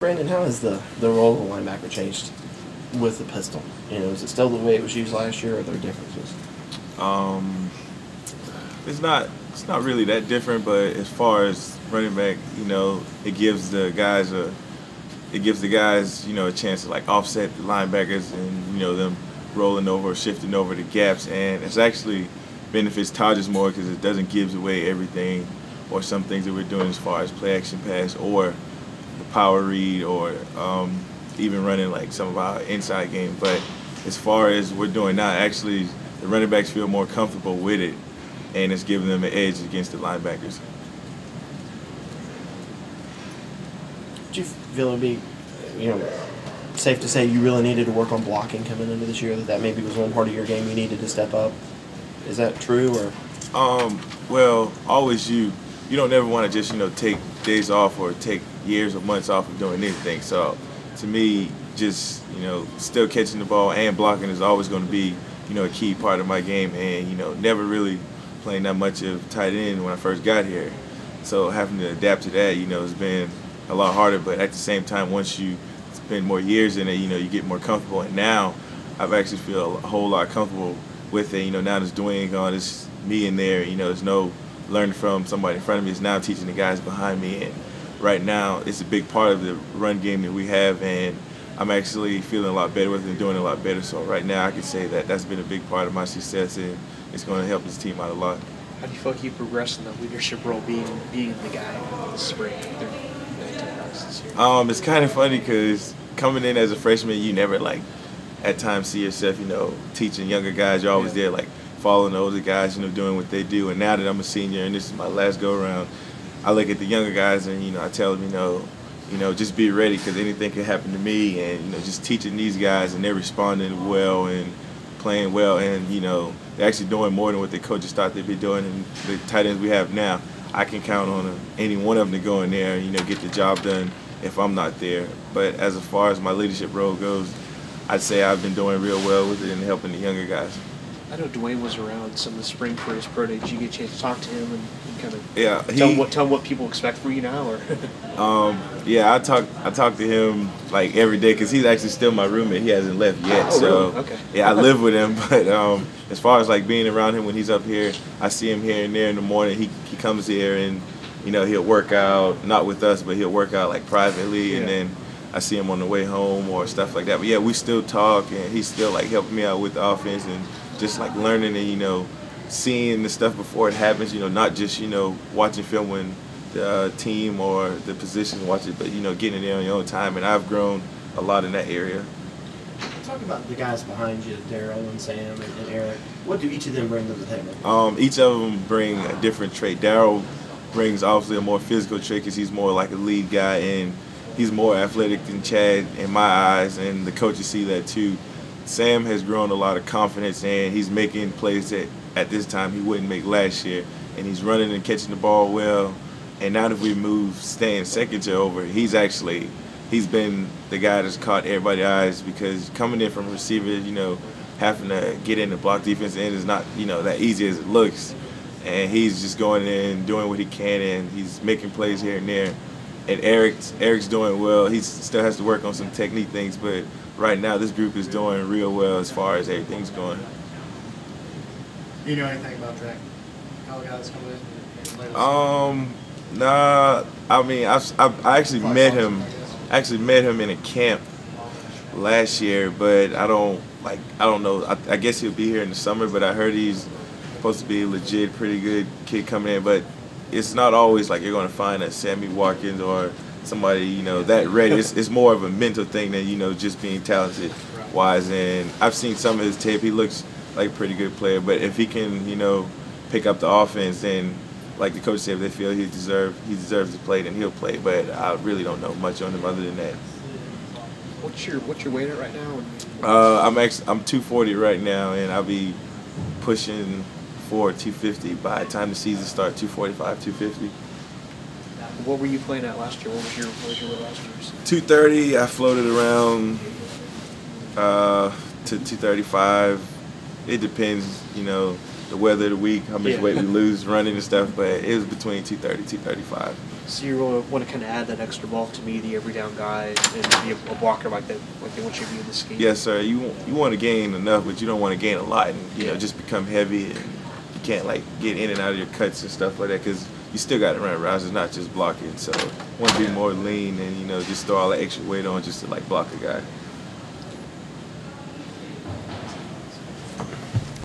Brandon, how has the role of the linebacker changed with the pistol? You know, is it still the way it was used last year, or are there differences? It's not really that different, but as far as running back, you know, it gives the guys you know, a chance to like offset the linebackers and, you know, them rolling over or shifting over the gaps, and it's actually benefits Tigers more because it doesn't give away everything or some things that we're doing as far as play action pass or the power read or even running like some of our inside game. But as far as we're doing now, actually the running backs feel more comfortable with it, and it's giving them an edge against the linebackers. Do you feel it would be, you know, safe to say you really needed to work on blocking coming into this year, that maybe was one part of your game you needed to step up? Is that true, or? Well, always you don't ever want to just, you know, take days off or take years or months off of doing anything. So to me, just, you know, still catching the ball and blocking is always going to be, you know, a key part of my game, and, you know, never really playing that much of tight end when I first got here. So having to adapt to that, you know, has been a lot harder, but at the same time, once you spend more years in it, you know, you get more comfortable, and now I've actually feel a whole lot comfortable with it. You know, now there's Dwayne gone, it's me in there, you know, there's no learning from somebody in front of me, it's now teaching the guys behind me, and right now it's a big part of the run game that we have, and I'm actually feeling a lot better with it and doing a lot better. So right now I can say that that's been a big part of my success, and it's going to help this team out a lot. How do you feel like you progressed in the leadership role, being the guy this spring? It's kind of funny because coming in as a freshman, you never like at times see yourself, you know, teaching younger guys. You're always there like following the older guys, you know, doing what they do. And now that I'm a senior and this is my last go around, I look at the younger guys and, you know, I tell them, you know, just be ready because anything can happen to me. And, you know, just teaching these guys, and they're responding well and playing well, and, you know, they're actually doing more than what the coaches thought they'd be doing. And the tight ends we have now, I can count on any one of them to go in there and, you know, get the job done if I'm not there. But as far as my leadership role goes, I'd say I've been doing real well with it and helping the younger guys. I know Dwayne was around some of the spring for his pro day. Did you get a chance to talk to him and kind of tell him what people expect from you now? Or yeah, I talk to him like every day because he's actually still my roommate. He hasn't left yet. Oh, so really? Okay. Yeah, I live with him. But as far as like being around him when he's up here, I see him here and there in the morning. He comes here and, you know, he'll work out, not with us, but he'll work out like privately, and then I see him on the way home or stuff like that. But yeah, we still talk, and he's still like helping me out with the offense and just like learning and, you know, seeing the stuff before it happens, you know, not just, you know, watching film when the team or the position watch it, but, you know, getting there on your own time. And I've grown a lot in that area. Talk about the guys behind you, Daryl and Sam and Eric. What do each of them bring to the table? Each of them bring a different trait. Daryl brings obviously a more physical trait because he's more like a lead guy, and he's more athletic than Chad in my eyes, and the coaches see that too. Sam has grown a lot of confidence, and he's making plays that at this time he wouldn't make last year, and he's running and catching the ball well. And now that we move Stan second year over, he's been the guy that's caught everybody's eyes, because coming in from receiver, you know, having to get in the block defense end is not, you know, that easy as it looks. And he's just going in and doing what he can, and he's making plays here and there. And Eric's doing well. He still has to work on some technique things, but right now this group is doing real well as far as everything's going. Do you know anything about that? How the guys come in? Nah. I mean, I actually met him in a camp last year, but I don't know. I guess he'll be here in the summer, but I heard he's supposed to be a legit, pretty good kid coming in. But it's not always like you're going to find a Sammy Watkins or somebody, you know, that ready. It's more of a mental thing than, you know, just being talented wise. And I've seen some of his tape. He looks like a pretty good player. But if he can, you know, pick up the offense, then like the coach said, if they feel he deserves to play, then he'll play. But I really don't know much on him other than that. What's your weight at right now? I'm 240 right now, and I'll be pushing for 250 by the time the season starts. 245, 250. What were you playing at last year? What was your weight last year? 230. I floated around to 235. It depends, you know, the weather of the week, how much weight we lose running and stuff. But it was between 230, 235. So you really want to kind of add that extra bulk to be the every down guy and be a blocker like they want you to be in this scheme. Yes, sir. You want to gain enough, but you don't want to gain a lot, and you know just become heavy, and you can't like get in and out of your cuts and stuff like that because you still got to run routes. It's not just blocking. So want to be more lean and just throw all the extra weight on just to like block a guy.